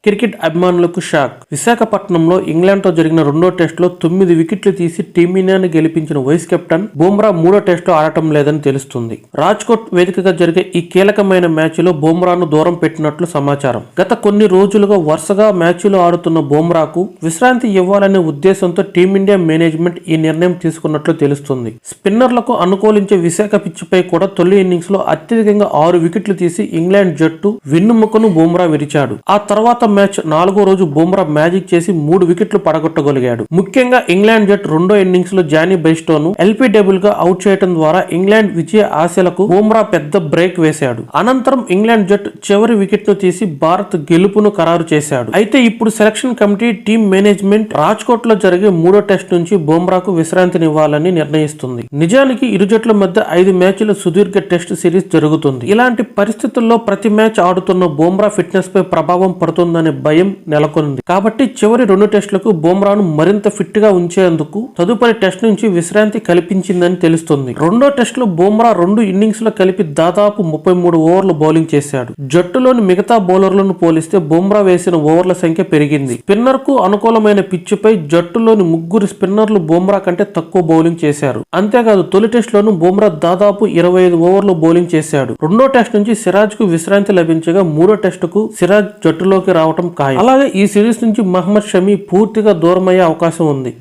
Cricket అభిమానులకు shock. విశాఖపట్నంలో ఇంగ్లాండ్తో జరిగిన రెండో టెస్టులో 9 వికెట్లు తీసి టీమిండియాను గెలిపించిన వైస్ కెప్టెన్ బుమ్రా మూడో టెస్టు ఆడటం లేదని తెలుస్తుంది. రాజ్కోట్ వేదికగా జరిగే ఈ కీలకమైన మ్యాచ్లో బుమ్రాను దూరం పెట్టినట్లు సమాచారం. గత కొన్ని రోజులుగా వరుసగా మ్యాచ్లు ఆడుతున్న బుమ్రాకు విశ్రాంతి ఇవ్వాలనే ఉద్దేశంతో టీమిండియా మేనేజ్మెంట్ ఈ నిర్ణయం తీసుకున్నట్లు తెలుస్తుంది. స్పిన్నర్లకు అనుకూలించే విశాఖ పిచ్చిపై కూడా తొలి ఇన్నింగ్స్ లో అత్యధికంగా 6 వికెట్లు తీసి ఇంగ్లాండ్ జట్టు వెన్నుముకను బుమ్రా విరిచాడు. ఆ తర్వాత మ్యాచ్ 4వ రోజు బుమ్రా మ్యాజిక్ చేసి 3 వికెట్లు పడగొట్టగలిగాడు. ముఖ్యంగా ఇంగ్లాండ్ జట్టు రెండో ఇన్నింగ్స్ లో జానీ బెయిర్స్టోను ఎల్బీడబ్ల్యూ గా అవుట్ చేయడం ద్వారా ఇంగ్లాండ్ విజయ ఆశలకు బుమ్రా పెద్ద బ్రేక్ వేశాడు. అనంతరం ఇంగ్లాండ్ జట్టు చివరి వికెట్ ను తీసి భారత్ గెలుపును ఖరారు చేశాడు. అయితే ఇప్పుడు selection committee team management Rajkot లో జరిగే మూడో టెస్ట్ నుంచి బుమ్రాకు విశ్రాంతినివ్వాలని నిర్ణయిస్తుంది. నిజానికి ఇరు జట్ల మధ్య 5 మ్యాచ్ల సుదీర్ఘ టెస్ట్ సిరీస్ జరుగుతుంది. ఇలాంటి పరిస్థితుల్లో ప్రతి మ్యాచ్ ఆడుతున్న బుమ్రా ఫిట్నెస్ పై ప్రభావం పడుతుందనే భయం నెలకొంది. కాబట్టి చివరి 2 టెస్టులకు బుమ్రాను మరింత ఫిట్ గా ఉంచేందుకు తదుపరి టెస్ట్ నుంచి విశ్రాంతి కల్పించిందని తెలుస్తుంది. రెండో టెస్టులో బుమ్రా 2 ఇన్నింగ్స్ లో కలిపి దాదాపు 33 ఓవర్లు బౌలింగ్ చేశాడు. జట్టులోని మిగతా బౌలర్లను పోలిస్తే బుమ్రా వేసిన ఓవర్ల సంఖ్య పెరిగింది. స్పిన్నర్ కు అనుకూలమైన పిచ్చిపై జట్టులోని 3 స్పిన్నర్లు బుమ్రా కంటే తక్కువ బౌలింగ్ చేశారు. అంతేకాదు తొలి టెస్ట్ లోను బుమ్రా దాదాపు 25 ఓవర్లు బౌలింగ్ చేశాడు. రెండో టెస్ట్ నుంచి సిరాజ్ కు విశ్రాంతి లభించగా మూడో టెస్టుకు సిరాజ్ జట్టులోకి రావటం ఖాయం. అలాగే ఈ సిరీస్ నుంచి మహమ్మద్ షమి పూర్తిగా దూరమయ్యే అవకాశం ఉంది.